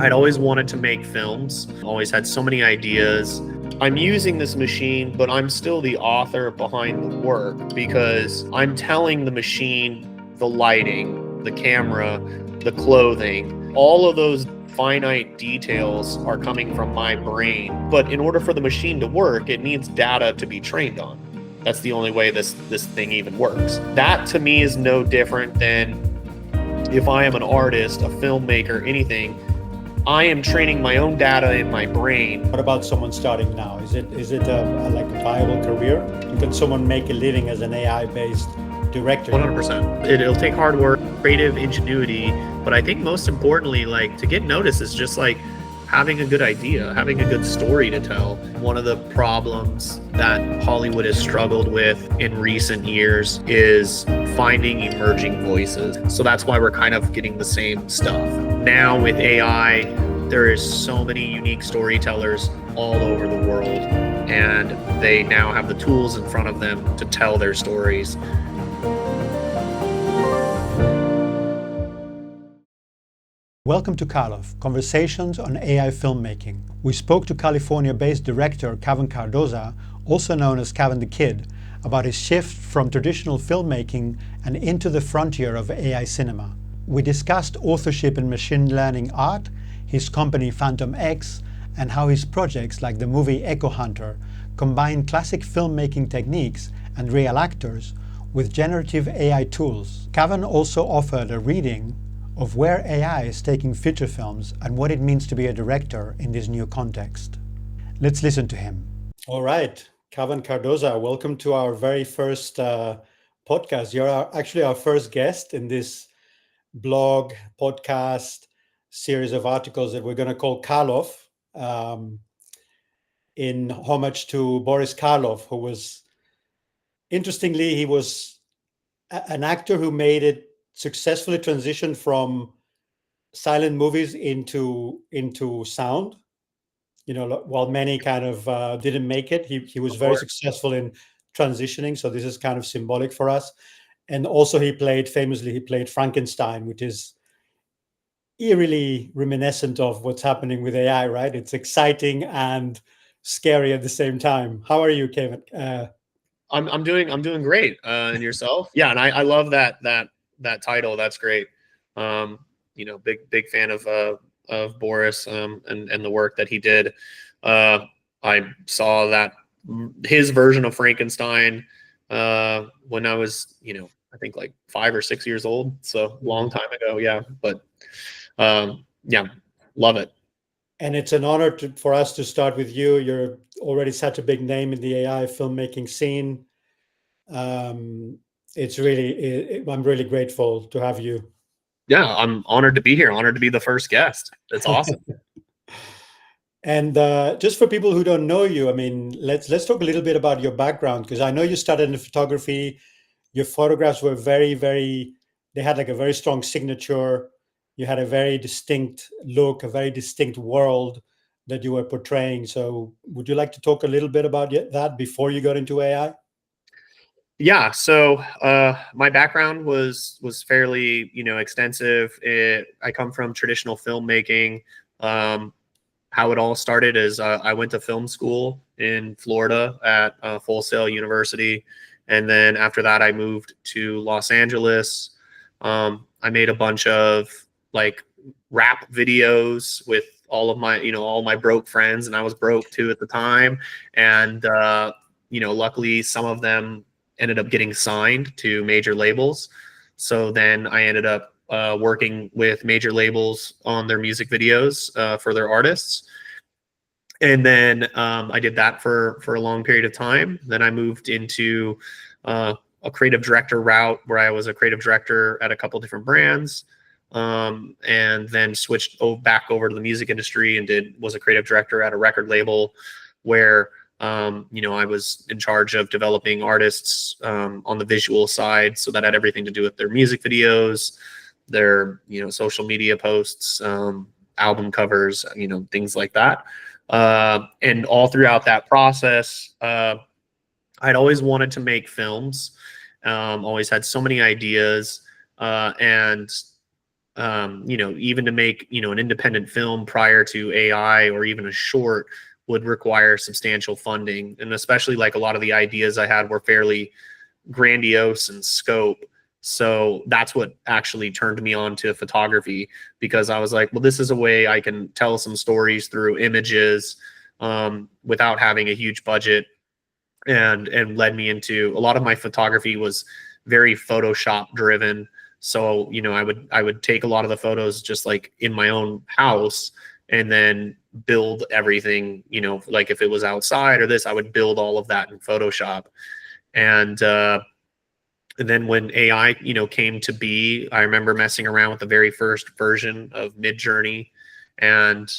I'd always wanted to make films, always had so many ideas. I'm using this machine, but I'm still the author behind the work because I'm telling the machine the lighting, the camera, the clothing, all of those finite details are coming from my brain. But in order for the machine to work, it needs data to be trained on. That's the only way this thing even works. That to me is no different than if I am an artist, a filmmaker, anything. I am training my own data in my brain. What about someone starting now? Is it like a viable career? Can someone make a living as an AI-based director? 100%. It'll take hard work, creative ingenuity, but I think most importantly, like to get noticed is just like having a good idea, having a good story to tell. One of the problems that Hollywood has struggled with in recent years is finding emerging voices. So that's why we're kind of getting the same stuff. Now with AI, there is so many unique storytellers all over the world, and they now have the tools in front of them to tell their stories. Welcome to Karloff, Conversations on AI Filmmaking. We spoke to California-based director Kavan Cardoza, also known as Kavan the Kid, about his shift from traditional filmmaking and into the frontier of AI cinema. We discussed authorship in machine learning art, his company Phantom X, and how his projects like the movie Echo Hunter combine classic filmmaking techniques and real actors with generative AI tools. Kavan also offered a reading of where AI is taking feature films and what it means to be a director in this new context. Let's listen to him. All right, Kavan Cardoza, welcome to our very first podcast. You're actually our first guest in this blog, podcast, series of articles that we're going to call Karloff, in homage to Boris Karloff, who was, interestingly, he was an actor who made it successfully transitioned from silent movies into sound. You know, while many kind of didn't make it, he was very successful in transitioning. So this is kind of symbolic for us. And also he played Frankenstein, which is eerily reminiscent of what's happening with AI, right? It's exciting and scary at the same time. How are you, Kevin? I'm doing great. And yourself? Yeah, and I love that title. That's great. Big fan of Boris and the work that he did. I saw that his version of Frankenstein when I was, I think like 5 or 6 years old. So long time ago. Yeah. But yeah, love it. And it's an honor for us to start with you. You're already such a big name in the AI filmmaking scene. It's really, I'm really grateful to have you. Yeah, I'm honored to be here. Honored to be the first guest. That's awesome. And just for people who don't know you, I mean, let's talk a little bit about your background, because I know you started in photography. Your photographs were they had like a very strong signature. You had a very distinct look, a very distinct world that you were portraying. So would you like to talk a little bit about that before you got into AI? Yeah, so my background was fairly, extensive. I come from traditional filmmaking. How it all started is I went to film school in Florida at Full Sail University. And then after that, I moved to Los Angeles. I made a bunch of like rap videos with all of my, all my broke friends, and I was broke too at the time. And, luckily some of them ended up getting signed to major labels. So then I ended up working with major labels on their music videos for their artists. And then I did that for a long period of time. Then I moved into a creative director route where I was a creative director at a couple different brands, and then switched back over to the music industry and was a creative director at a record label where I was in charge of developing artists on the visual side. So that had everything to do with their music videos, their, social media posts, album covers, things like that. And all throughout that process, I'd always wanted to make films, always had so many ideas. And you know, even to make, you know, an independent film prior to AI or even a short would require substantial funding. And especially like a lot of the ideas I had were fairly grandiose in scope. So that's what actually turned me on to photography, because I was like, well, this is a way I can tell some stories through images without having a huge budget, and led me into a lot of my photography was very Photoshop driven. So, you know, I would take a lot of the photos just like in my own house and then build everything, you know, like if it was outside or this, I would build all of that in Photoshop. And then when AI, you know, came to be, I remember messing around with the very first version of Midjourney, and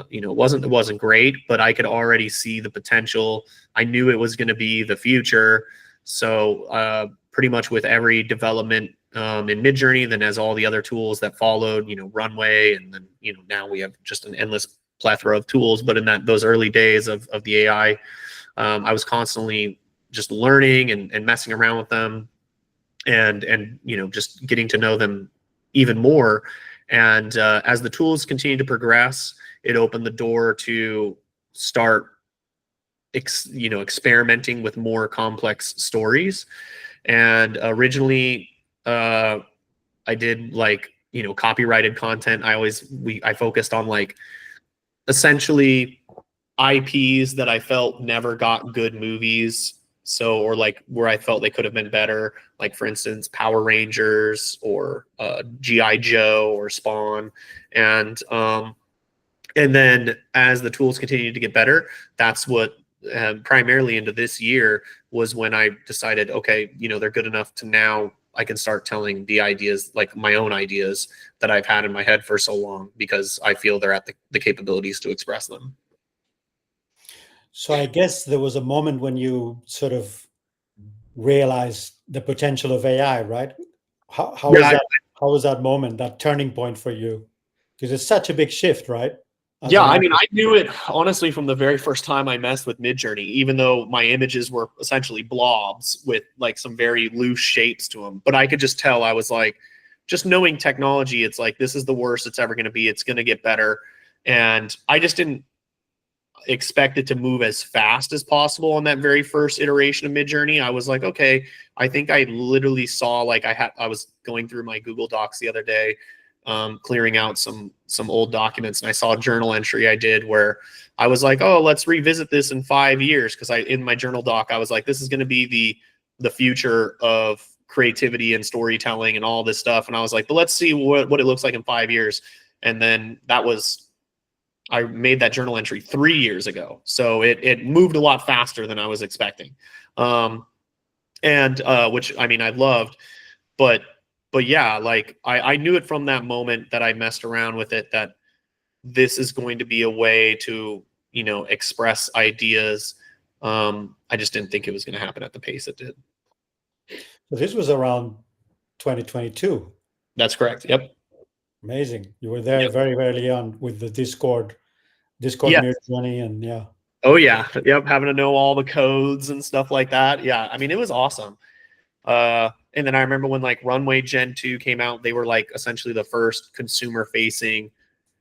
you know, it wasn't great, but I could already see the potential. I knew it was going to be the future. So pretty much with every development in Midjourney, then as all the other tools that followed, you know, Runway, and then, you know, now we have just an endless plethora of tools. But in those early days of the AI, I was constantly just learning and messing around with them, and you know, just getting to know them even more. And as the tools continue to progress, it opened the door to start you know, experimenting with more complex stories. And originally I did like, you know, copyrighted content. I focused on like essentially IPs that I felt never got good movies. So, or like where I felt they could have been better, like for instance, Power Rangers or GI Joe or Spawn. And then as the tools continued to get better, that's what primarily into this year was when I decided, okay, you know, they're good enough to now I can start telling the ideas, like my own ideas that I've had in my head for so long, because I feel they're at the capabilities to express them. So I guess there was a moment when you sort of realized the potential of AI, right? How was Yeah, that? How was that moment, that turning point for you? Because it's such a big shift, right? As yeah, an I mean, artist. I knew it honestly from the very first time I messed with Midjourney, even though my images were essentially blobs with like some very loose shapes to them. But I could just tell, I was like, just knowing technology, it's like, this is the worst it's ever going to be. It's going to get better. And I just didn't expect it to move as fast as possible on that very first iteration of Midjourney. I was like, okay, I think I literally saw like I was going through my Google Docs the other day, clearing out some old documents, and I saw a journal entry I did where I was like, oh, let's revisit this in 5 years, because in my journal doc I was like, this is going to be the future of creativity and storytelling and all this stuff, and I was like, but let's see what it looks like in 5 years. And then I made that journal entry 3 years ago. So it moved a lot faster than I was expecting. And which, I mean, I loved, but yeah, like I knew it from that moment that I messed around with it, that this is going to be a way to, you know, express ideas. I just didn't think it was going to happen at the pace it did. So this was around 2022. That's correct. Yep. Amazing. You were there Yep. very early on with the Discord Yeah. Midjourney, and yeah. Oh yeah. Yep. Having to know all the codes and stuff like that. Yeah. I mean, it was awesome. And then I remember when like Runway Gen 2 came out, they were like essentially the first consumer facing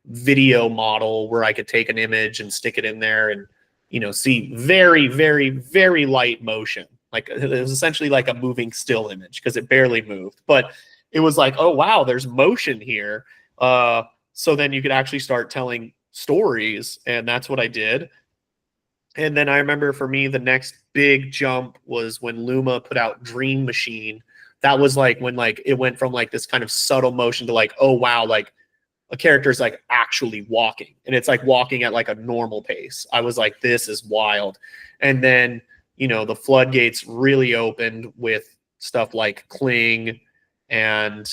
video model where I could take an image and stick it in there and, you know, see very, very, very light motion. Like it was essentially like a moving still image because it barely moved, but it was like, oh wow, there's motion here. So then you could actually start telling stories, and that's what I did. And then I remember for me, the next big jump was when Luma put out Dream Machine. That was like when like it went from like this kind of subtle motion to like, oh wow, like a character is like actually walking, and it's like walking at like a normal pace. I was like, this is wild. And then, you know, the floodgates really opened with stuff like Kling and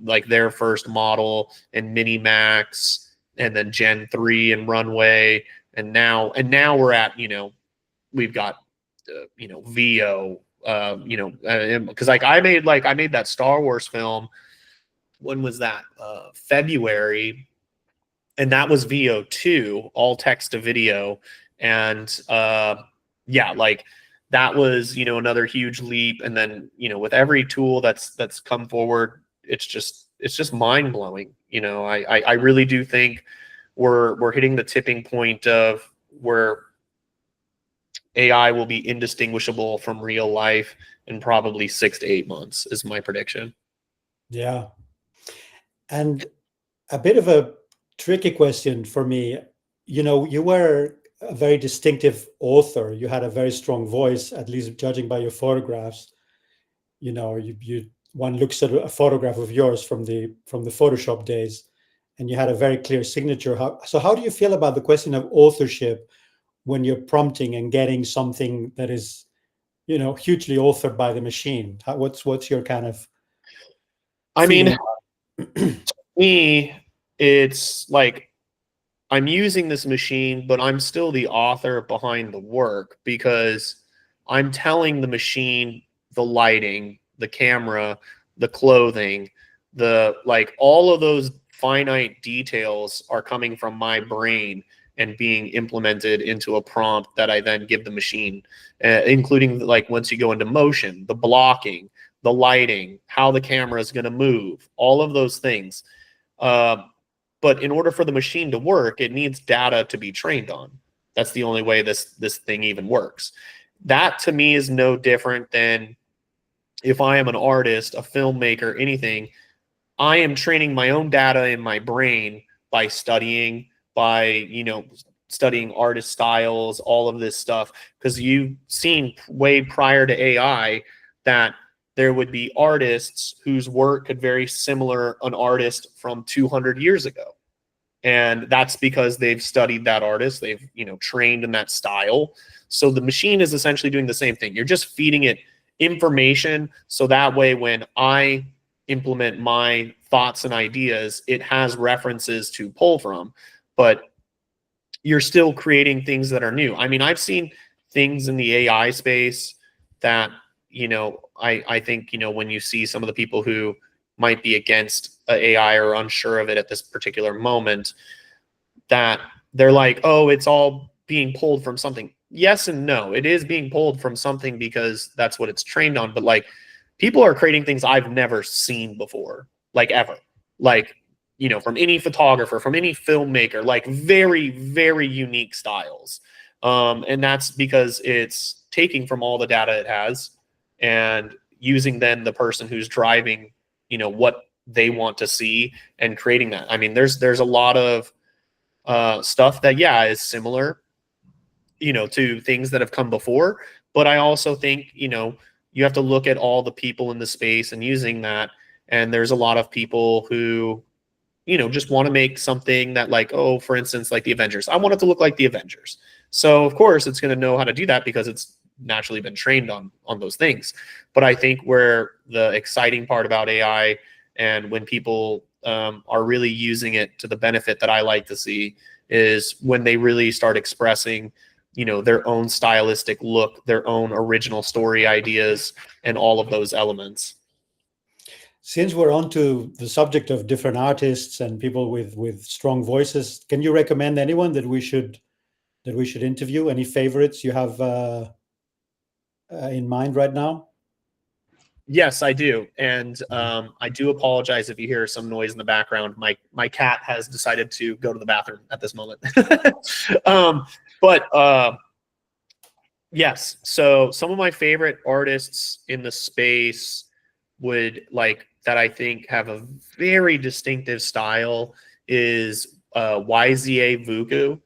like their first model and Minimax, and then Gen 3 and Runway. And now we're at, you know, we've got, you know, VO, you know, because like I made that Star Wars film. When was that? February, and that was VO2, all text to video. And yeah, like that was, you know, another huge leap. And then, you know, with every tool that's come forward, it's just just mind blowing. You know, I really do think we're hitting the tipping point of where AI will be indistinguishable from real life in probably 6 to 8 months is my prediction. Yeah. And a bit of a tricky question for me. You know, you were a very distinctive author. You had a very strong voice, at least judging by your photographs. You know, one looks at a photograph of yours from the Photoshop days, and you had a very clear signature. How do you feel about the question of authorship when you're prompting and getting something that is, you know, hugely authored by the machine? What's your kind of I feeling? mean, me, it's like I'm using this machine, but I'm still the author behind the work because I'm telling the machine the lighting, the camera, the clothing, the like all of those finite details are coming from my brain and being implemented into a prompt that I then give the machine, including like once you go into motion, the blocking, the lighting, how the camera is going to move, all of those things. But in order for the machine to work, it needs data to be trained on. That's the only way this thing even works. That to me is no different than if I am an artist, a filmmaker, anything. I am training my own data in my brain by studying, by studying artist styles, all of this stuff. Because you've seen way prior to AI that there would be artists whose work could very similar an artist from 200 years ago. And that's because they've studied that artist, they've trained in that style. So the machine is essentially doing the same thing. You're just feeding it information, so that way when I implement my thoughts and ideas, it has references to pull from. But you're still creating things that are new. I mean, I've seen things in the AI space that I think when you see some of the people who might be against AI or unsure of it at this particular moment, that they're like, oh, it's all being pulled from something. Yes and no. It is being pulled from something because that's what it's trained on. But like, people are creating things I've never seen before, like ever. Like, from any photographer, from any filmmaker, like very, very unique styles. And that's because it's taking from all the data it has and using then the person who's driving, what they want to see and creating that. I mean, there's a lot of stuff that, yeah, is similar, to things that have come before. But I also think, you have to look at all the people in the space and using that. And there's a lot of people who, just want to make something that like, oh, for instance, like the Avengers. I want it to look like the Avengers. So of course it's going to know how to do that because it's naturally been trained on those things. But I think where the exciting part about AI and when people are really using it to the benefit that I like to see is when they really start expressing, their own stylistic look, their own original story ideas, and all of those elements. Since we're on to the subject of different artists and people with strong voices, can you recommend anyone that we should interview? Any favorites you have in mind right now? Yes, I do. And I do apologize if you hear some noise in the background. My cat has decided to go to the bathroom at this moment. But yes, so some of my favorite artists in the space would like that I think have a very distinctive style is YZA Vuku.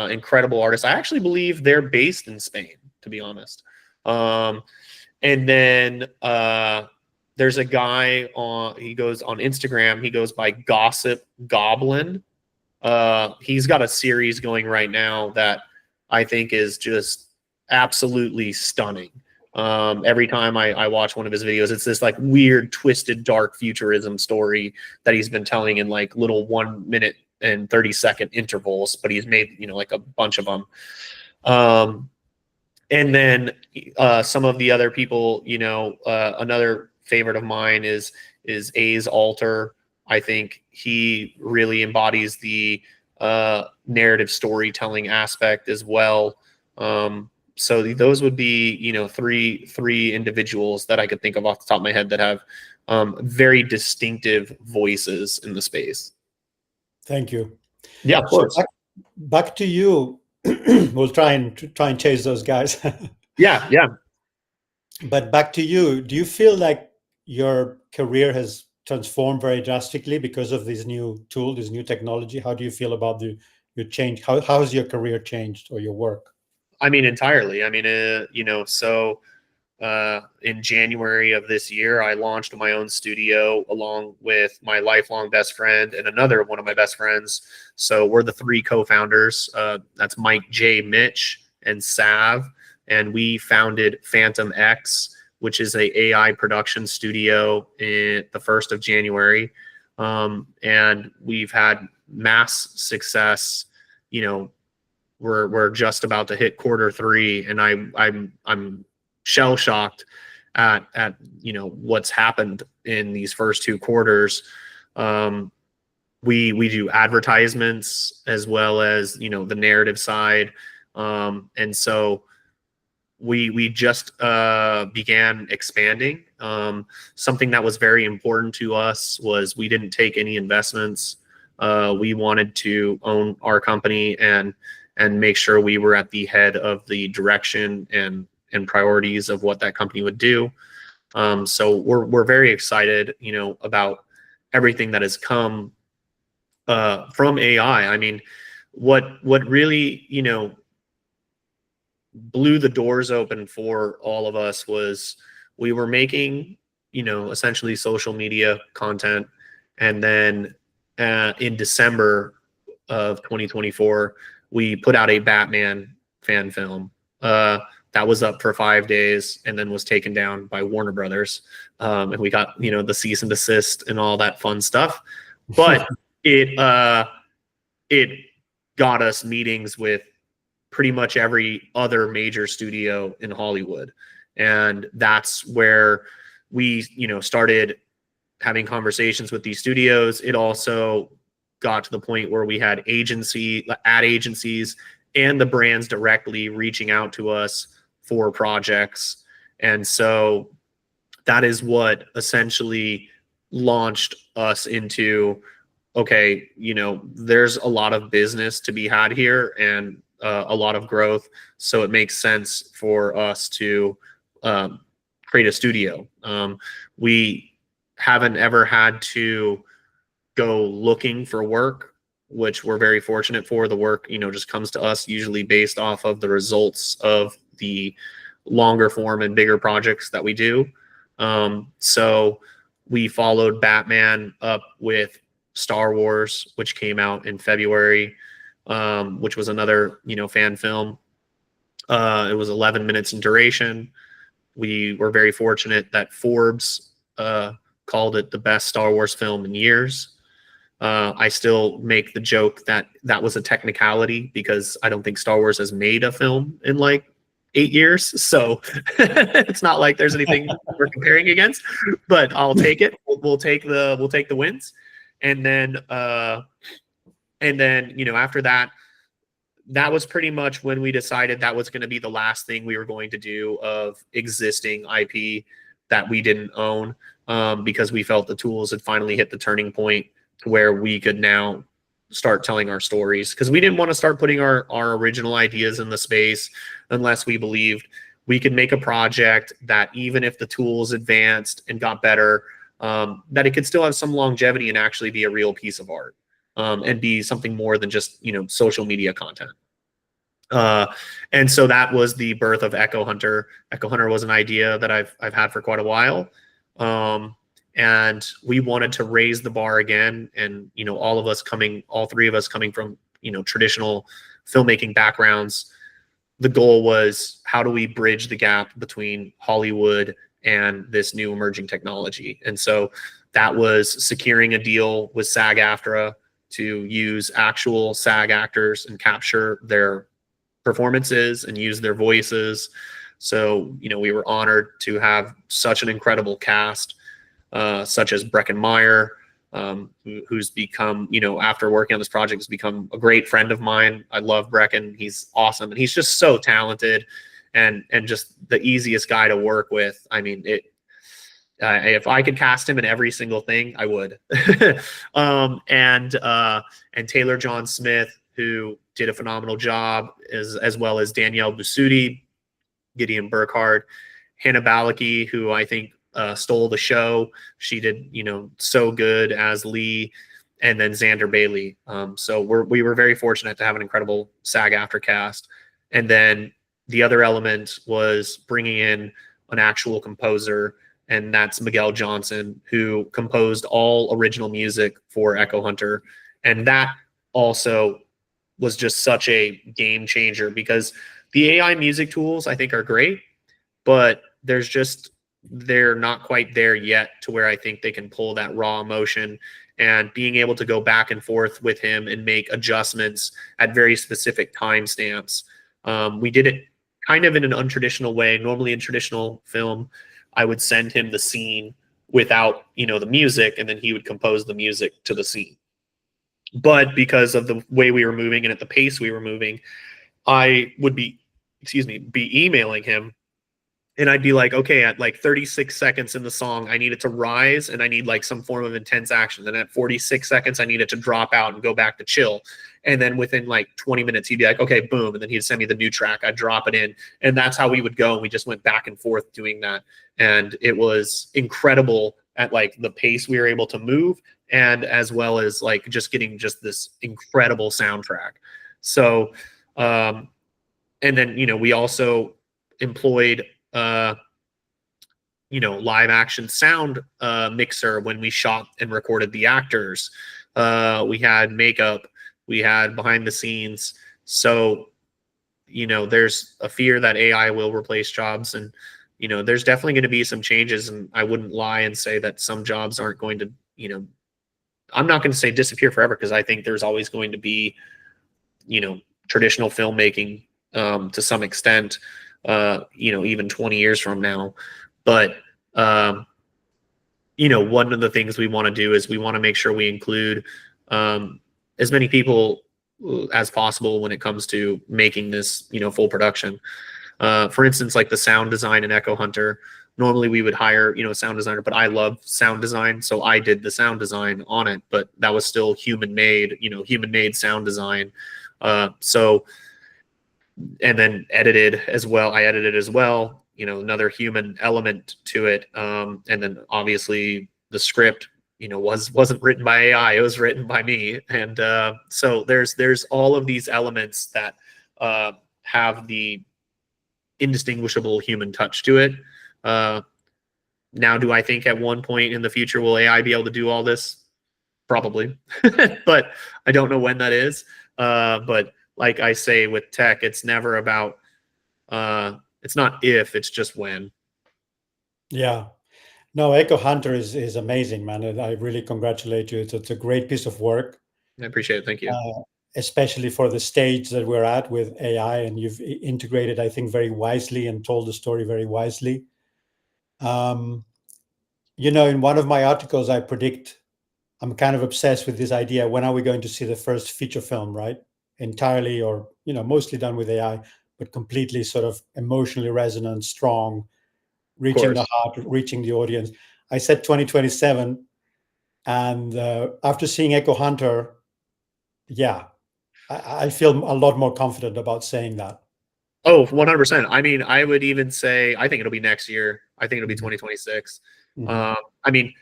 Incredible artist. I actually believe they're based in Spain, to be honest. And then there's a guy he goes on Instagram, he goes by Gossip Goblin. He's got a series going right now that I think is just absolutely stunning. Every time I watch one of his videos, it's this like weird, twisted, dark futurism story that he's been telling in like little 1 minute and 30-second intervals, but he's made, like a bunch of them. And then some of the other people, another favorite of mine is A's Alter. I think he really embodies the narrative storytelling aspect as well. So those would be, three individuals that I could think of off the top of my head that have very distinctive voices in the space. Thank you. Yeah, of course. So back to you. We'll try and chase those guys. Yeah, yeah. But back to you. Do you feel like your career has transformed very drastically because of this new tool, this new technology? How do you feel about your change? How has your career changed, or your work? I mean, entirely. I mean, so in January of this year, I launched my own studio along with my lifelong best friend and another one of my best friends. So we're the three co-founders. That's Mike, J, Mitch, and Sav. And we founded Phantom X, which is a AI production studio in the 1st of January. And we've had mass success. We're just about to hit quarter 3, and I'm shell shocked at what's happened in these first 2 quarters. We do advertisements as well as the narrative side, and so we just began expanding. Something that was very important to us was we didn't take any investments. We wanted to own our company and make sure we were at the head of the direction and priorities of what that company would do. So we're very excited, about everything that has come from AI. I mean, what really, blew the doors open for all of us was we were making, essentially social media content. And then in December of 2024, we put out a Batman fan film. That was up for 5 days and then was taken down by Warner Brothers. And we got, the cease and desist and all that fun stuff. But it got us meetings with pretty much every other major studio in Hollywood. And that's where we, started having conversations with these studios. It also got to the point where we had ad agencies and the brands directly reaching out to us for projects. And so that is what essentially launched us into, okay, there's a lot of business to be had here and a lot of growth. So it makes sense for us to create a studio. We haven't ever had to go looking for work, which we're very fortunate for. The work, just comes to us usually based off of the results of the longer form and bigger projects that we do. So we followed Batman up with Star Wars, which came out in February, which was another, fan film. It was 11 minutes in duration. We were very fortunate that Forbes called it the best Star Wars film in years. I still make the joke that was a technicality because I don't think Star Wars has made a film in like 8 years. So it's not like there's anything we're comparing against, but I'll take it. We'll take the wins. And then after that, that was pretty much when we decided that was going to be the last thing we were going to do of existing IP that we didn't own, because we felt the tools had finally hit the turning point where we could now start telling our stories, because we didn't want to start putting our original ideas in the space unless we believed we could make a project that even if the tools advanced and got better, that it could still have some longevity and actually be a real piece of art, and be something more than just, social media content. And so that was the birth of Echo Hunter. Echo Hunter was an idea that I've had for quite a while. And we wanted to raise the bar again. And, all 3 of us coming from, traditional filmmaking backgrounds, the goal was, how do we bridge the gap between Hollywood and this new emerging technology? And so that was securing a deal with SAG-AFTRA to use actual SAG actors and capture their performances and use their voices. So, we were honored to have such an incredible cast, such as Breckin Meyer, who's become, after working on this project, has become a great friend of mine. I love Breckin. He's awesome. And he's just so talented and just the easiest guy to work with. I mean, if I could cast him in every single thing, I would. And Taylor John Smith, who did a phenomenal job, as well as Danielle Busuti, Gideon Burkhardt, Hannah Balaki, who I think stole the show. She did, so good as Lee, and then Xander Bailey. So we were very fortunate to have an incredible SAG-AFTRA cast. And then the other element was bringing in an actual composer, and that's Miguel Johnson, who composed all original music for Echo Hunter. And that also was just such a game changer, because the AI music tools I think are great, but they're not quite there yet to where I think they can pull that raw emotion, and being able to go back and forth with him and make adjustments at very specific timestamps. We did it kind of in an untraditional way. Normally in traditional film, I would send him the scene without, the music, and then he would compose the music to the scene. But because of the way we were moving and at the pace we were moving, I would be emailing him, and I'd be like, okay, at like 36 seconds in the song, I need it to rise and I need like some form of intense action. Then at 46 seconds, I need it to drop out and go back to chill. And then within like 20 minutes, he'd be like, okay, boom. And then he'd send me the new track. I'd drop it in. And that's how we would go. And we just went back and forth doing that. And it was incredible at like the pace we were able to move, and as well as like just getting just this incredible soundtrack. So, and then, we also employed live action sound mixer when we shot and recorded the actors. We had makeup, we had behind the scenes. So, there's a fear that AI will replace jobs, and, there's definitely going to be some changes. And I wouldn't lie and say that some jobs aren't going to, I'm not going to say disappear forever, because I think there's always going to be, traditional filmmaking to some extent, even 20 years from now. But, one of the things we want to do is we want to make sure we include as many people as possible when it comes to making this, full production. For instance, like the sound design in Echo Hunter, normally we would hire, a sound designer, but I love sound design. So I did the sound design on it, but that was still human made sound design. And then edited as well. I edited as well, another human element to it. And then obviously the script, wasn't written by AI, it was written by me. And so there's all of these elements that have the indistinguishable human touch to it. Now, do I think at one point in the future will AI be able to do all this? Probably, but I don't know when that is. But like I say with tech, it's never about, it's not if, it's just when. Yeah. No, Echo Hunter is amazing, man. And I really congratulate you. It's a great piece of work. I appreciate it. Thank you. Especially for the stage that we're at with AI, and you've integrated, I think, very wisely and told the story very wisely. In one of my articles, I predict, I'm kind of obsessed with this idea. When are we going to see the first feature film, right? Entirely or, mostly done with AI, but completely sort of emotionally resonant, strong, reaching the heart, reaching the audience. I said 2027. And after seeing Echo Hunter, yeah, I feel a lot more confident about saying that. Oh, 100%. I mean, I would even say, I think it'll be next year. I think it'll be 2026. I mean,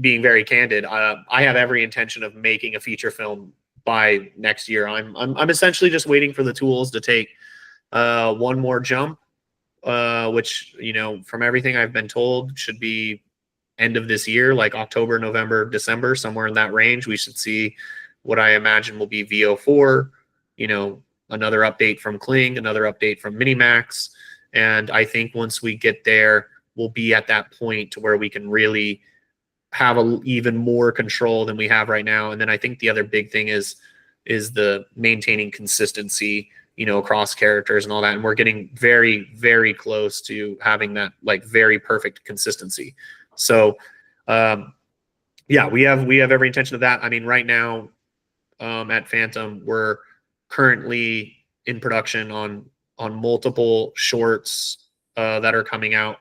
being very candid, I have every intention of making a feature film by next year. I'm essentially just waiting for the tools to take one more jump, which, from everything I've been told, should be end of this year, like October, November, December, somewhere in that range. We should see what I imagine will be VO4, another update from Kling, another update from Minimax. And I think once we get there, we'll be at that point to where we can really have even more control than we have right now. And then I think the other big thing is the maintaining consistency, across characters and all that. And we're getting very, very close to having that like very perfect consistency. So, yeah, we have every intention of that. I mean, right now, at Phantom, we're currently in production on multiple shorts that are coming out.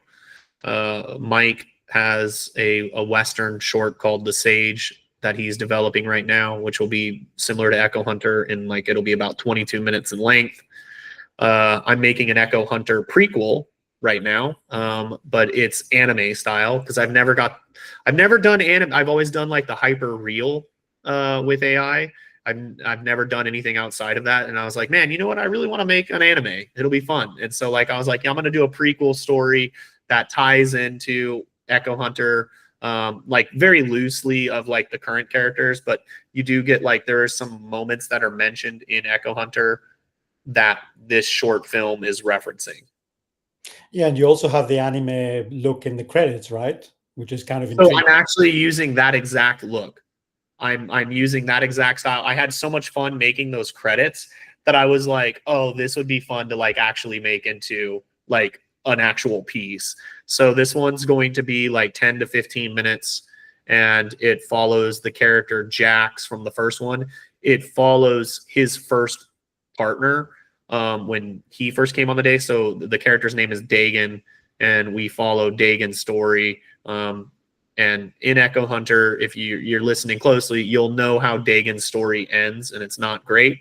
Mike has a Western short called The Sage that he's developing right now, which will be similar to Echo Hunter in like, it'll be about 22 minutes in length. I'm making an Echo Hunter prequel right now, but it's anime style because I've never done anime. I've always done like the hyper real with AI. I've never done anything outside of that, and I was like, man, you know what? I really want to make an anime. It'll be fun. And so like I was like, yeah, I'm gonna do a prequel story that ties into Echo Hunter, like very loosely of like the current characters, but you do get like there are some moments that are mentioned in Echo Hunter that this short film is referencing. Yeah, and you also have the anime look in the credits, right? Which is kind of So intriguing. I'm actually using that exact look. I'm using that exact style. I had so much fun making those credits that I was like, oh, this would be fun to like actually make into like an actual piece. So this one's going to be like 10 to 15 minutes, and it follows the character Jax from the first one. It follows his first partner when he first came on the day. So the character's name is Dagon, and we follow Dagon's story. And in Echo Hunter, if you're listening closely, you'll know how Dagon's story ends, and it's not great.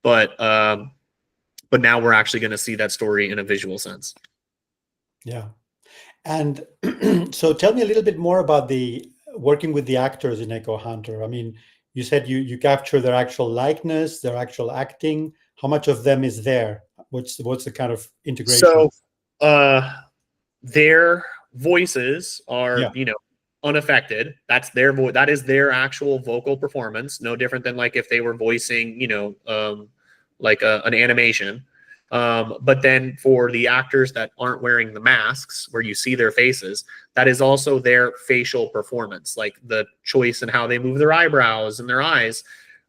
But now we're actually going to see that story in a visual sense. Yeah. And so tell me a little bit more about the working with the actors in Echo Hunter. I mean, you said you capture their actual likeness, their actual acting. How much of them is there? What's the kind of integration? So their voices are, unaffected. That's their voice. That is their actual vocal performance. No different than like if they were voicing, like an animation. But then for the actors that aren't wearing the masks, where you see their faces, that is also their facial performance. Like the choice in how they move their eyebrows and their eyes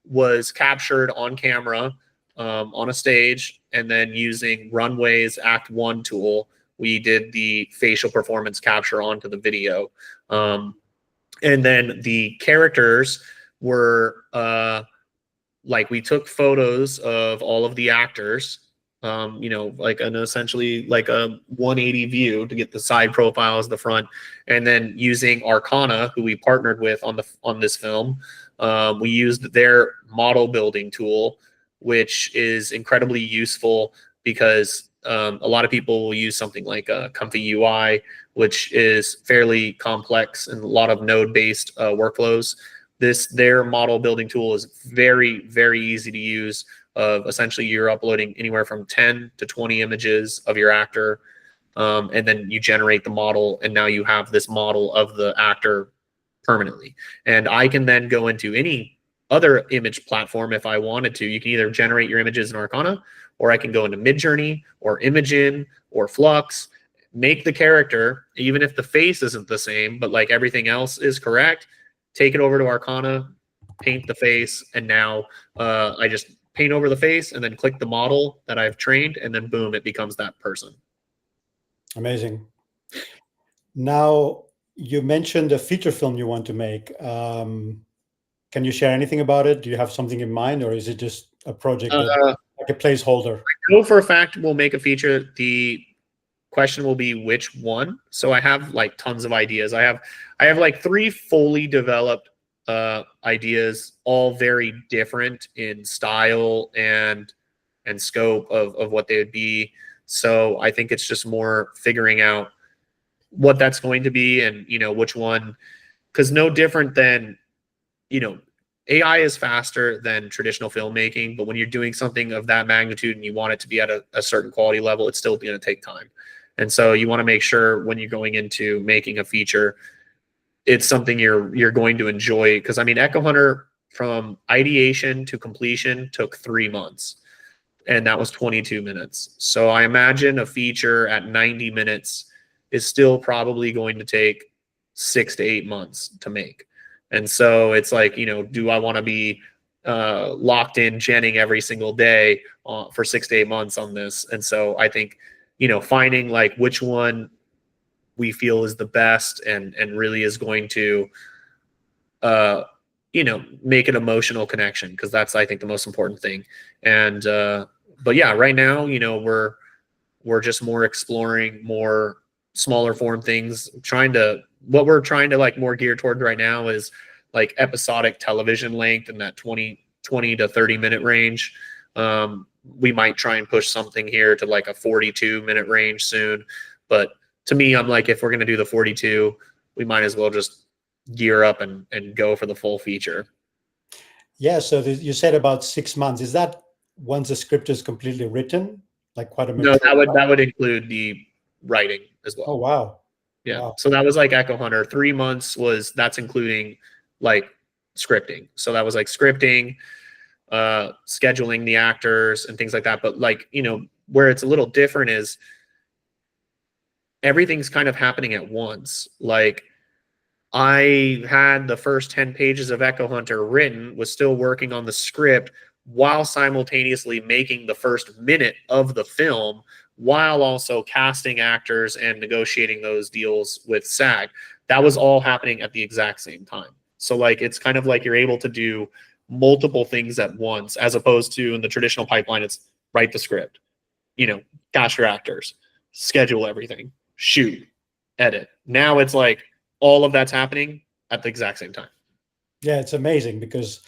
was captured on camera, on a stage, and then using Runway's Act 1 tool, we did the facial performance capture onto the video. And then the characters were like we took photos of all of the actors, like an essentially like a 180 view to get the side profiles, the front, and then using Arcana, who we partnered with on this film, we used their model building tool, which is incredibly useful because a lot of people will use something like a Comfy UI, which is fairly complex and a lot of node-based workflows. Their model building tool is very, very easy to use. Essentially, you're uploading anywhere from 10 to 20 images of your actor, and then you generate the model, and now you have this model of the actor permanently. And I can then go into any other image platform if I wanted to. You can either generate your images in Arcana, or I can go into Midjourney or Imagen or Flux, make the character, even if the face isn't the same, but like everything else is correct, take it over to Arcana, paint the face, and now I just paint over the face and then click the model that I've trained, and then boom, it becomes that person. Amazing. Now, you mentioned a feature film you want to make. Can you share anything about it? Do you have something in mind, or is it just a project that, like a placeholder? I know for a fact we'll make a feature. The question will be which one. So I have like tons of ideas. I have like 3 fully developed ideas, all very different in style and scope of what they would be. So I think it's just more figuring out what that's going to be, and which one, because no different than AI is faster than traditional filmmaking, but when you're doing something of that magnitude and you want it to be at a certain quality level, it's still going to take time. And so you want to make sure when you're going into making a feature, it's something you're going to enjoy. Because I mean, Echo Hunter from ideation to completion took 3 months, and that was 22 minutes. So I imagine a feature at 90 minutes is still probably going to take 6 to 8 months to make. And so it's like, do I want to be locked in genning every single day for 6 to 8 months on this? And so I think, finding like which one we feel is the best and really is going to, make an emotional connection, because that's, I think, the most important thing. And but yeah, right now, we're just more exploring more smaller form things, trying to what we're trying to like more gear toward right now is like episodic television length in that 20 to 30 minute range. We might try and push something here to like a 42-minute range soon. But to me, I'm like, if we're going to do the 42, we might as well just gear up and go for the full feature. Yeah. So you said about 6 months. Is that once the script is completely written, like quite a No, mature? that would include the writing as well. Oh, wow. Yeah. Wow. So that was like Echo Hunter. 3 months that's including like scripting. So that was like scripting, scheduling the actors and things like that. But like, you know, where it's a little different is everything's kind of happening at once. Like I had the first 10 pages of Echo Hunter written, was still working on the script while simultaneously making the first minute of the film, while also casting actors and negotiating those deals with SAG. That was all happening at the exact same time. So like it's kind of like you're able to do multiple things at once, as opposed to in the traditional pipeline, it's write the script, you know, cast your actors, schedule everything, shoot, edit. Now it's like all of that's happening at the exact same time. Yeah, it's amazing because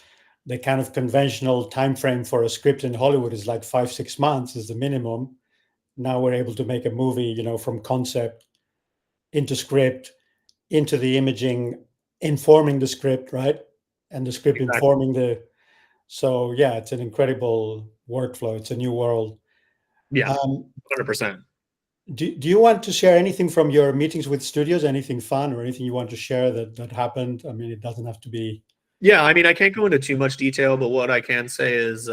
the kind of conventional time frame for a script in Hollywood is like 5-6 months is the minimum. Now we're able to make a movie, you know, from concept into script, into the imaging, informing the script, right? And the script Exactly. informing the. So yeah, it's an incredible workflow. It's a new world. Yeah, 100%. Do you want to share anything from your meetings with studios? Anything fun or anything you want to share that happened? I mean, it doesn't have to be. Yeah, I mean, I can't go into too much detail, but what I can say is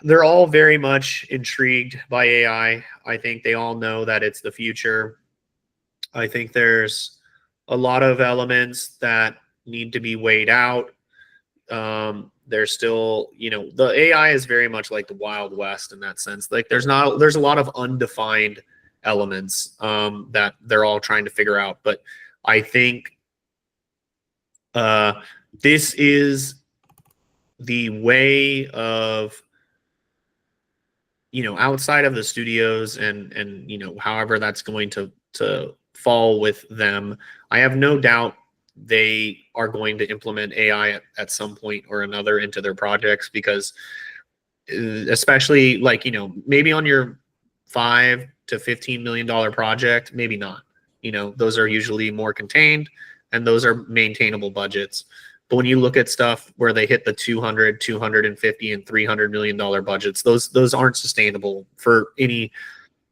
they're all very much intrigued by AI. I think they all know that it's the future. I think there's a lot of elements that need to be weighed out. There's still, you know, the AI is very much like the Wild West in that sense. Like there's a lot of undefined elements that they're all trying to figure out. But I think this is the way of, you know, outside of the studios and you know, however that's going to fall with them. I have no doubt they are going to implement AI at some point or another into their projects, because especially like, you know, maybe on your $5 to $15 million project, maybe not. You know, those are usually more contained and those are maintainable budgets. But when you look at stuff where they hit the 200, 250, and $300 million budgets, those aren't sustainable for any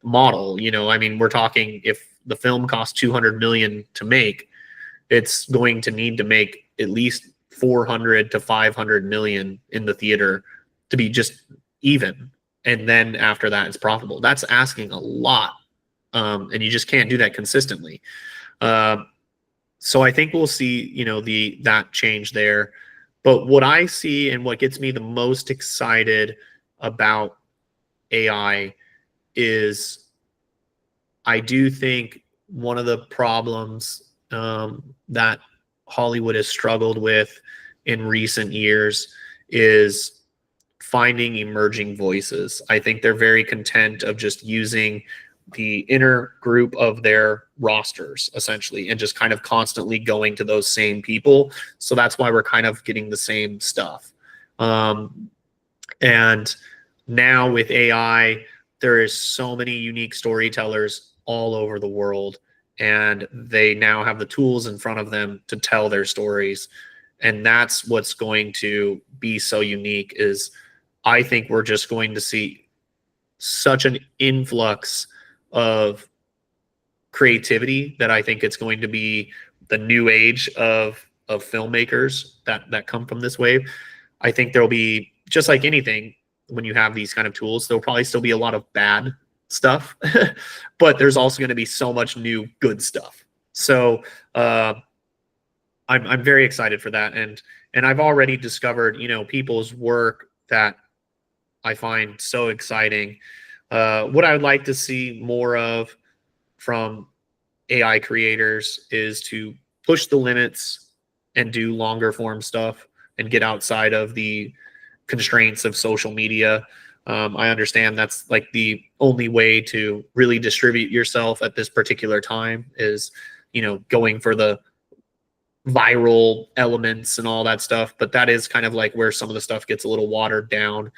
model. You know, I mean, we're talking if the film costs 200 million to make, it's going to need to make at least 400 to 500 million in the theater to be just even. And then after that, it's profitable. That's asking a lot. And you just can't do that consistently. So I think we'll see, you know, that change there. But what I see and what gets me the most excited about AI is I do think one of the problems that Hollywood has struggled with in recent years is finding emerging voices. I think they're very content of just using the inner group of their rosters essentially and just kind of constantly going to those same people. So that's why we're kind of getting the same stuff. And now with AI, there is so many unique storytellers all over the world, and they now have the tools in front of them to tell their stories. And that's what's going to be so unique is I think we're just going to see such an influx of creativity that I think it's going to be the new age of filmmakers that come from this wave. I think there'll be, just like anything, when you have these kind of tools, there'll probably still be a lot of bad stuff, but there's also going to be so much new good stuff. So I'm very excited for that, and I've already discovered, you know, people's work that I find so exciting. What I would like to see more of from AI creators is to push the limits and do longer form stuff and get outside of the constraints of social media. I understand that's like the only way to really distribute yourself at this particular time is going for the viral elements and all that stuff, but that is kind of like where some of the stuff gets a little watered down.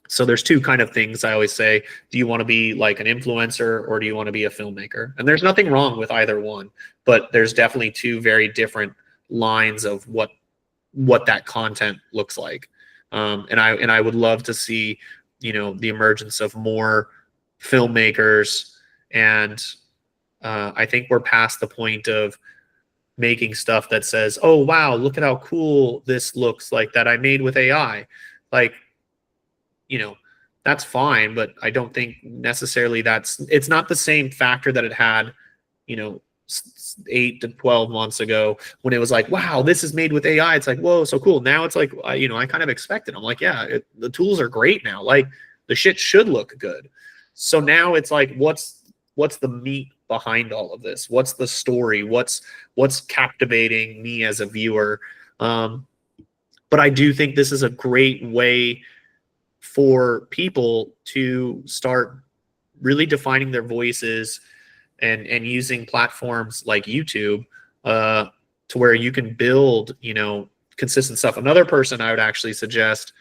So there's two kind of things I always say. Do you want to be like an influencer, or do you want to be a filmmaker? And there's nothing wrong with either one, but there's definitely two very different lines of what that content looks like. And I would love to see, the emergence of more filmmakers. And I think we're past the point of making stuff that says, oh, wow, look at how cool this looks like that I made with AI. Like, that's fine, but I don't think necessarily it's not the same factor that it had, 8 to 12 months ago, when it was like, wow, this is made with AI. It's like, whoa, so cool. Now it's like, I kind of expect it. I'm like, yeah, the tools are great now. Like, the shit should look good. So now it's like, what's the meat behind all of this? What's the story? What's captivating me as a viewer? But I do think this is a great way for people to start really defining their voices and using platforms like YouTube to where you can build, consistent stuff. Another person I would actually suggest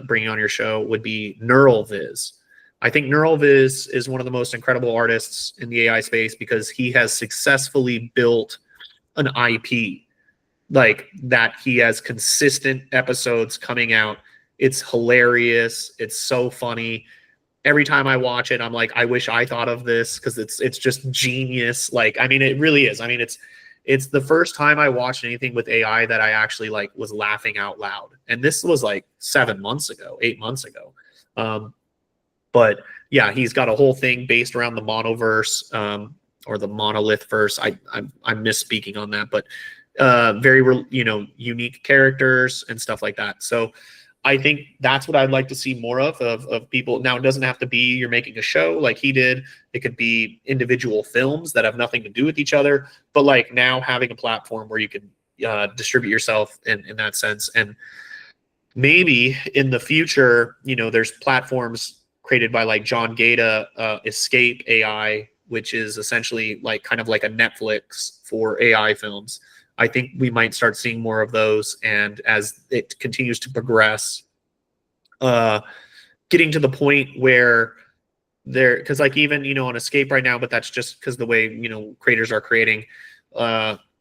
bringing on your show would be NeuralViz. I think NeuralViz is one of the most incredible artists in the AI space because he has successfully built an IP like that. He has consistent episodes coming out. It's hilarious. It's so funny. Every time I watch it, I'm like, I wish I thought of this, because it's just genius. Like, I mean, it really is. I mean, it's the first time I watched anything with AI that I actually like was laughing out loud. And this was like 7 months ago, 8 months ago. But yeah, he's got a whole thing based around the monoverse, or the monolith verse. I'm misspeaking on that, but very unique characters and stuff like that. So I think that's what I'd like to see more of people. Now, it doesn't have to be you're making a show like he did. It could be individual films that have nothing to do with each other, but like now having a platform where you can distribute yourself in that sense. And maybe in the future, there's platforms created by like John Gata, Escape AI, which is essentially like kind of like a Netflix for AI films. I think we might start seeing more of those, and as it continues to progress, getting to the point where because like even on Escape right now, but that's just because the way creators are creating,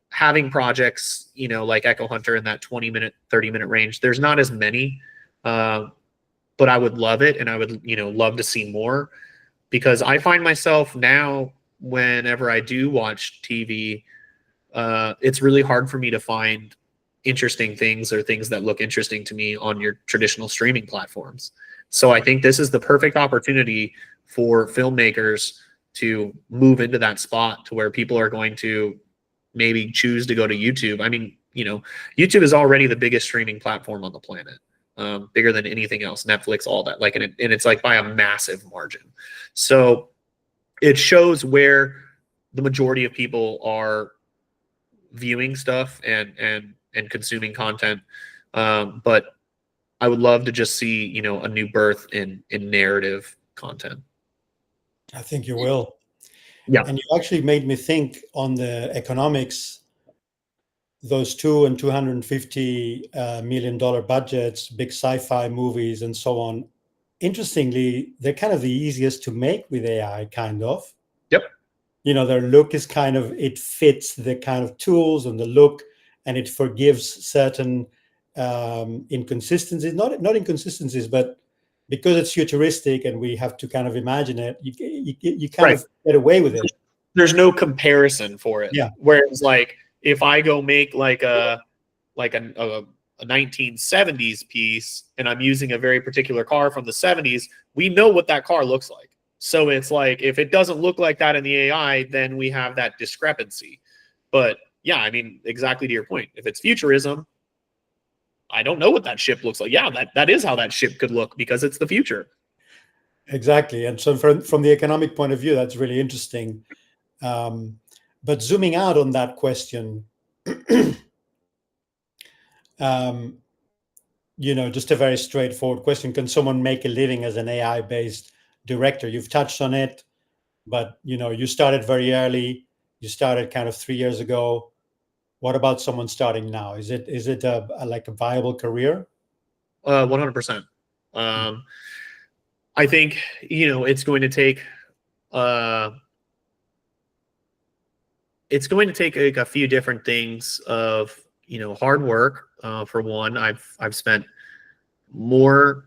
having projects like Echo Hunter in that 20-minute, 30-minute range. There's not as many, but I would love it, and I would love to see more, because I find myself now, whenever I do watch TV, it's really hard for me to find interesting things or things that look interesting to me on your traditional streaming platforms. So I think this is the perfect opportunity for filmmakers to move into that spot to where people are going to maybe choose to go to YouTube. I mean, YouTube is already the biggest streaming platform on the planet, bigger than anything else, Netflix, all that. Like, and it's like by a massive margin. So it shows where the majority of people are viewing stuff and consuming content. But I would love to just see, a new birth in narrative content. I think you will. Yeah. And you actually made me think on the economics, those $250 million budgets, big sci-fi movies and so on. Interestingly, they're kind of the easiest to make with AI, kind of. Yep. Their look is kind of, it fits the kind of tools and the look, and it forgives certain inconsistencies, not inconsistencies, but because it's futuristic and we have to kind of imagine it, you kind of get away with it. There's no comparison for it. Yeah. Whereas like if I go make like a 1970s piece and I'm using a very particular car from the 70s, we know what that car looks like. So it's like, if it doesn't look like that in the AI, then we have that discrepancy. But yeah, I mean, exactly to your point, if it's futurism, I don't know what that ship looks like. Yeah, that is how that ship could look, because it's the future. Exactly. And so from the economic point of view, that's really interesting. But zooming out on that question, just a very straightforward question. Can someone make a living as an AI-based director? You've touched on it, but you started very early. You started kind of 3 years ago. What about someone starting now? Is it like a viable career? 100%. I think, it's going to take uh it's going to take like a few different things of, hard work. For one, I've spent more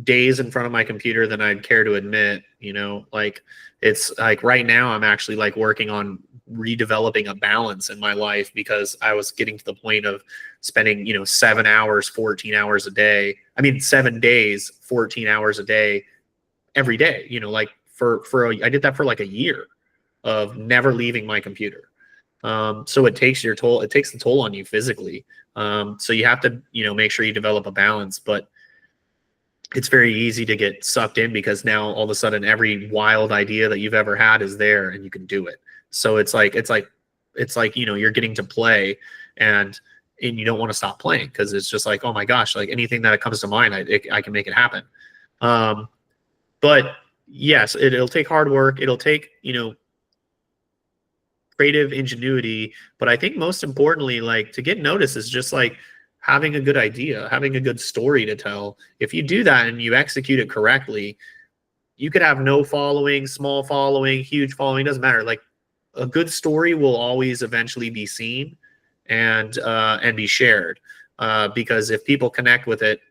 days in front of my computer than I'd care to admit. Like, it's like right now I'm actually like working on redeveloping a balance in my life, because I was getting to the point of spending, 7 hours, 14 hours a day. I mean, 7 days, 14 hours a day, every day, like I did that for like a year of never leaving my computer. So it takes the toll on you physically. So you have to, make sure you develop a balance, but it's very easy to get sucked in, because now all of a sudden every wild idea that you've ever had is there and you can do it. So it's like you're getting to play, and you don't want to stop playing, because it's just like, oh my gosh, like anything that comes to mind, I can make it happen. But yes, it'll take hard work. It'll take, creative ingenuity. But I think most importantly, like, to get noticed is just like having a good idea, having a good story to tell. If you do that and you execute it correctly, you could have no following, small following, huge following, doesn't matter. Like, a good story will always eventually be seen and be shared, because if people connect with it,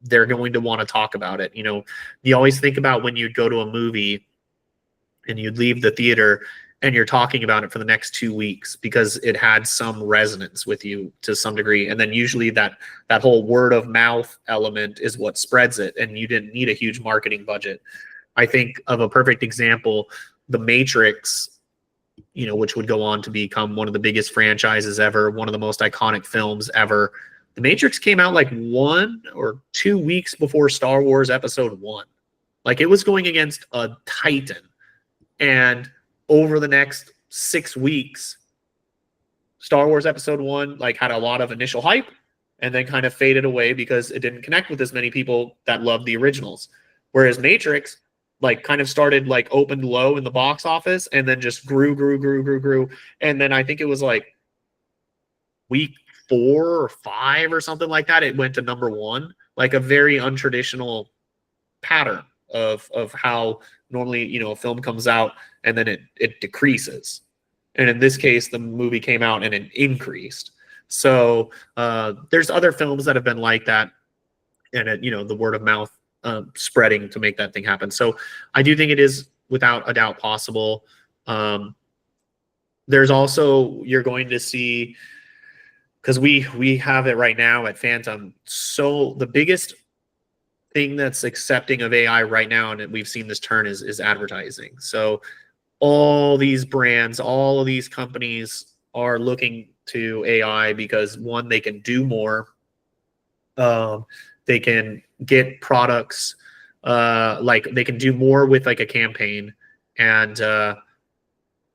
they're going to want to talk about it. You always think about when you'd go to a movie and you'd leave the theater and you're talking about it for the next 2 weeks because it had some resonance with you to some degree. And then usually that whole word of mouth element is what spreads it, and you didn't need a huge marketing budget. I think of a perfect example, The Matrix, which would go on to become one of the biggest franchises ever, one of the most iconic films ever. The Matrix came out like 1 or 2 weeks before Star Wars Episode 1. Like, it was going against a titan. And over the next 6 weeks, Star Wars Episode 1 like had a lot of initial hype and then kind of faded away because it didn't connect with as many people that loved the originals. Whereas Matrix like kind of started like opened low in the box office and then just grew. And then I think it was like week 4 or 5 or something like that, it went to #1, like a very untraditional pattern of how normally, a film comes out and then it decreases. And in this case, the movie came out and it increased. So there's other films that have been like that, and the word of mouth spreading to make that thing happen. So I do think it is without a doubt possible. There's also, you're going to see, because we have it right now at Phantom. So the biggest thing that's accepting of AI right now, and we've seen this turn, is advertising. So all these brands, all of these companies are looking to AI because, one, they can do more. They can get products, like they can do more with like a campaign, and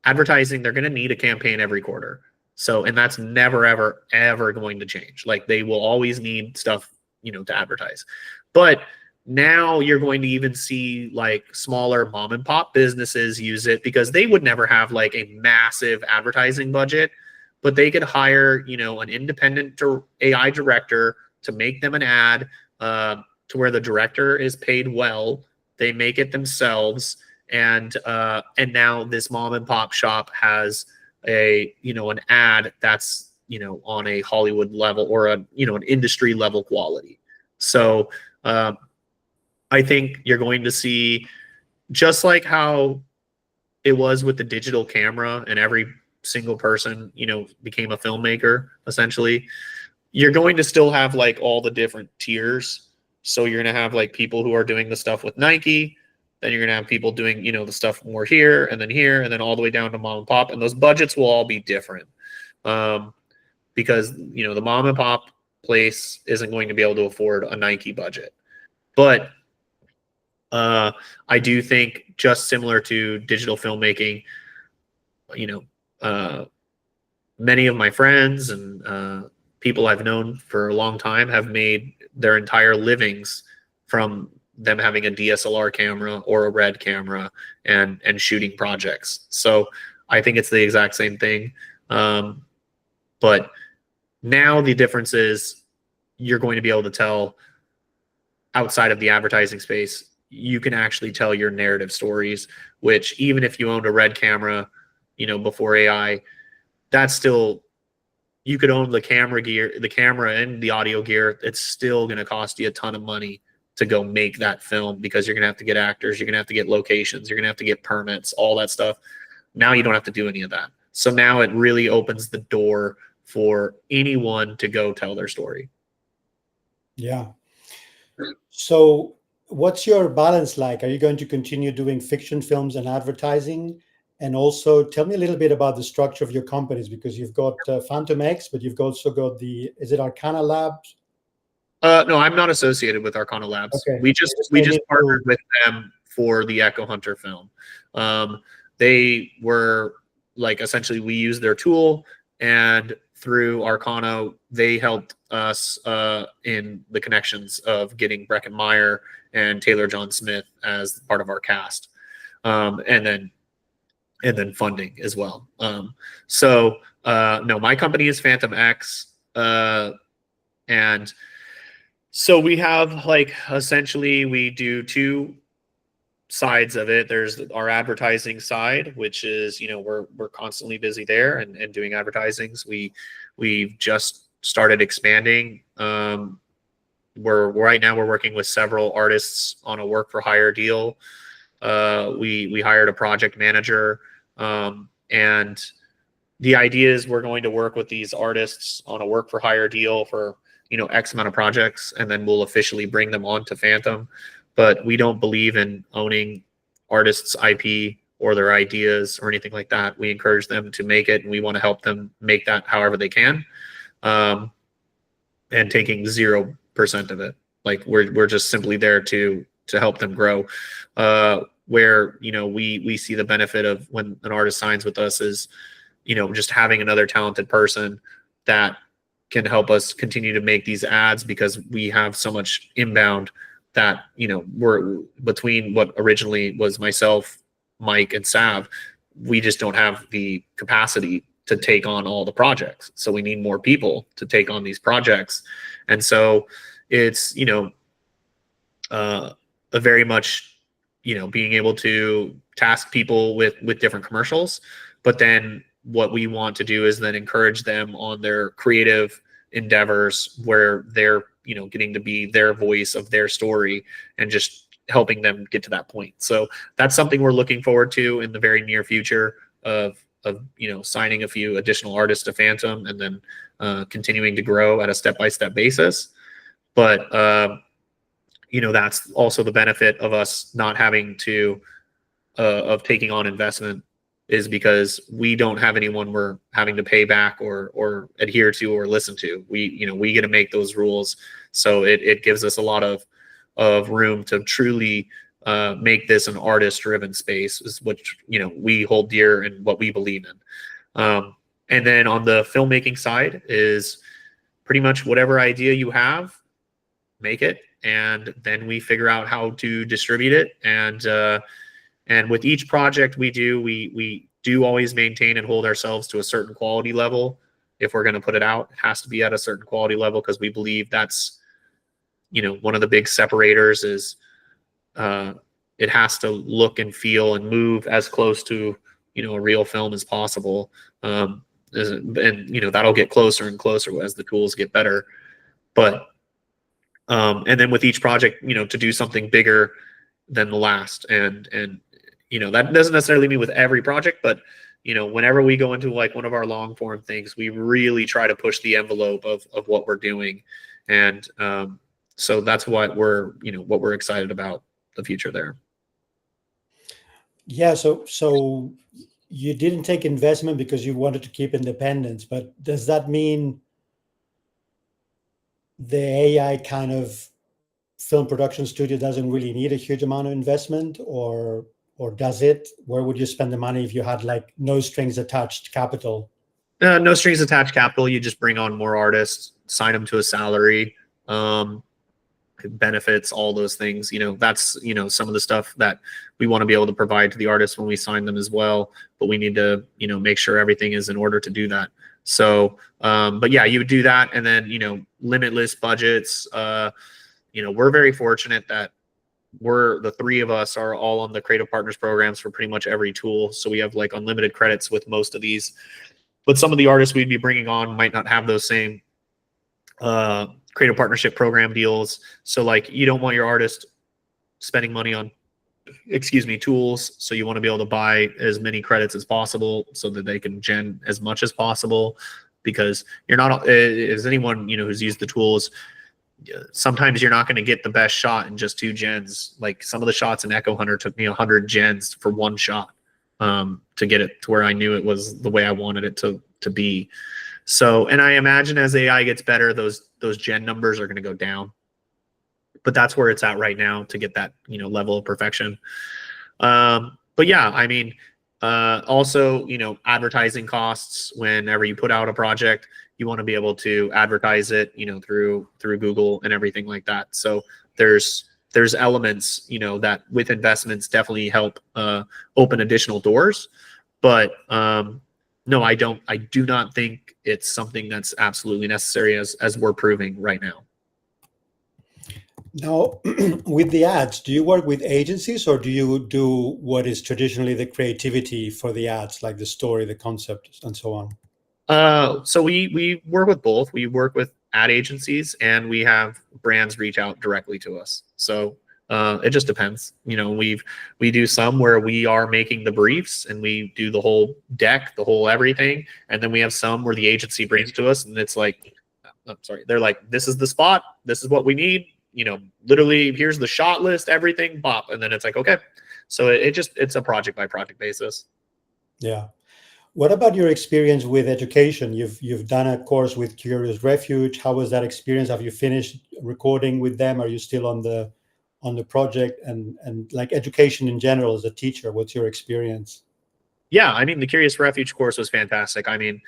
advertising, they're going to need a campaign every quarter. So, and that's never, ever going to change. Like, they will always need stuff, to advertise. But now you're going to even see like smaller mom and pop businesses use it, because they would never have like a massive advertising budget, but they could hire, an independent AI director to make them an ad, to where the director is paid well. They make it themselves. And now this mom and pop shop has an ad that's, on a Hollywood level or an industry level quality. So I think you're going to see, just like how it was with the digital camera and every single person, became a filmmaker, essentially, you're going to still have like all the different tiers. So you're going to have like people who are doing the stuff with Nike, then you're going to have people doing, the stuff more here, and then all the way down to mom and pop. And those budgets will all be different. Because, the mom and pop place isn't going to be able to afford a Nike budget. But I do think, just similar to digital filmmaking, many of my friends and people I've known for a long time have made their entire livings from them having a DSLR camera or a RED camera and shooting projects. So I think it's the exact same thing. But now the difference is you're going to be able to tell outside of the advertising space, you can actually tell your narrative stories, which even if you owned a red camera, before AI, that's still, you could own the camera gear, the camera and the audio gear. It's still going to cost you a ton of money to go make that film, because you're going to have to get actors, you're going to have to get locations, you're going to have to get permits, all that stuff. Now you don't have to do any of that. So now it really opens the door for anyone to go tell their story. Yeah. So what's your balance like? Are you going to continue doing fiction films and advertising? And also tell me a little bit about the structure of your companies, because you've got Phantom X, but you've also got is it Arcana Labs? No, I'm not associated with Arcana Labs. Okay. We just partnered with them for the Echo Hunter film. They were like, essentially we used their tool, and through Arcana, they helped us in the connections of getting Breckin Meyer and Taylor John Smith as part of our cast, and then funding as well. No, my company is Phantom X, and so we have, like, essentially we do two sides of it. There's our advertising side, which is, we're constantly busy there and doing advertisings. We've just started expanding. Right now we're working with several artists on a work for hire deal. We hired a project manager, and the idea is we're going to work with these artists on a work for hire deal for X amount of projects, and then we'll officially bring them on to Phantom. But we don't believe in owning artists' IP or their ideas or anything like that. We encourage them to make it, and we want to help them make that however they can, and taking 0% of it. Like, we're just simply there to help them grow. Where we see the benefit of when an artist signs with us is just having another talented person that can help us continue to make these ads, because we have so much inbound that we're between what originally was myself, Mike, and Sav. We just don't have the capacity to take on all the projects, so we need more people to take on these projects. And so it's a very much being able to task people with different commercials, but then what we want to do is then encourage them on their creative endeavors, where they're getting to be their voice of their story and just helping them get to that point. So that's something we're looking forward to in the very near future, of signing a few additional artists to Phantom, and then continuing to grow at a step-by-step basis. But that's also the benefit of us not having to of taking on investment, is because we don't have anyone we're having to pay back or adhere to or listen to. We get to make those rules, so it gives us a lot of room to truly make this an artist-driven space, is which we hold dear and what we believe in. And then on the filmmaking side is pretty much whatever idea you have, make it, and then we figure out how to distribute it. And with each project we do always maintain and hold ourselves to a certain quality level. If we're going to put it out, it has to be at a certain quality level, because we believe that's one of the big separators is it has to look and feel and move as close to a real film as possible. And that'll get closer and closer as the tools get better. But and then with each project, to do something bigger than the last, and that doesn't necessarily mean with every project, but whenever we go into like one of our long form things, we really try to push the envelope of what we're doing. And so that's what we're excited about the future there. Yeah, so you didn't take investment because you wanted to keep independence, but does that mean the AI kind of film production studio doesn't really need a huge amount of investment, or does it? Where would you spend the money if you had like no strings attached capital? No strings attached capital. You just bring on more artists, sign them to a salary, benefits, all those things. That's some of the stuff that we want to be able to provide to the artists when we sign them as well. But we need to make sure everything is in order to do that. So, but yeah, you would do that, and then limitless budgets. We're very fortunate that the three of us are all on the creative partners programs for pretty much every tool. So we have like unlimited credits with most of these, but some of the artists we'd be bringing on might not have those same creative partnership program deals. So like, you don't want your artist spending money on, tools. So you want to be able to buy as many credits as possible so that they can gen as much as possible, because you're not, as anyone, who's used the tools, sometimes you're not going to get the best shot in just 2 gens. Like some of the shots in Echo Hunter took me 100 gens for 1 shot to get it to where I knew it was the way I wanted it to be. So, and I imagine as AI gets better, those gen numbers are going to go down, but that's where it's at right now to get that level of perfection. But yeah, I mean, also advertising costs. Whenever you put out a project, you want to be able to advertise it through Google and everything like that. So there's elements that with investments definitely help open additional doors. But no, I do not think it's something that's absolutely necessary as we're proving right now. Now, with the ads, do you work with agencies, or do you do what is traditionally the creativity for the ads, like the story, the concept, and so on? So we work with both. We work with ad agencies, and we have brands reach out directly to us. So it just depends. We do some where we are making the briefs and we do the whole deck, the whole everything, and then we have some where the agency brings it to us, and it's like, I'm sorry, they're like, this is the spot, this is what we need. Literally, here's the shot list, everything, bop, and then it's like, okay. So it's a project by project basis. Yeah. What about your experience with education? You've done a course with Curious Refuge. How was that experience? Have you finished recording with them? Are you still on the project? And like education in general as a teacher, what's your experience? Yeah, I mean, the Curious Refuge course was fantastic. I mean,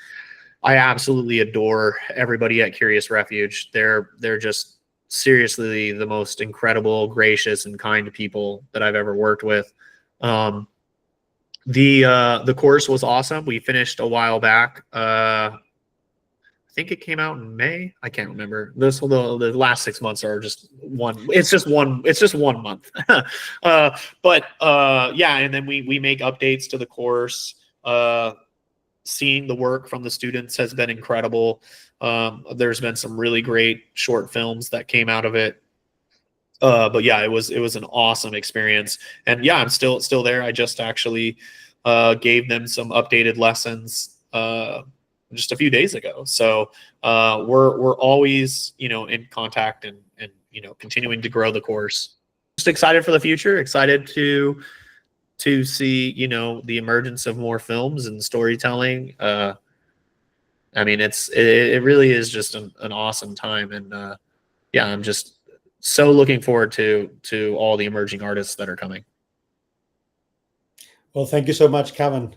I absolutely adore everybody at Curious Refuge. They're just seriously the most incredible, gracious, and kind people that I've ever worked with. The course was awesome. We finished a while back. I think it came out in May. I can't remember. The last 6 months are just one. It's just one month. But yeah, and then we make updates to the course. Seeing the work from the students has been incredible. There's been some really great short films that came out of it. But yeah, it was an awesome experience. And yeah, I'm still there. I just actually gave them some updated lessons just a few days ago. So we're always in contact and continuing to grow the course. Just excited for the future. Excited to see the emergence of more films and storytelling. I mean, it really is just an awesome time, and yeah, I'm just so looking forward to all the emerging artists that are coming. Well, thank you so much, Kavan.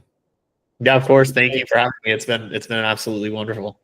Yeah, of course. Thank you for having me. It's been absolutely wonderful.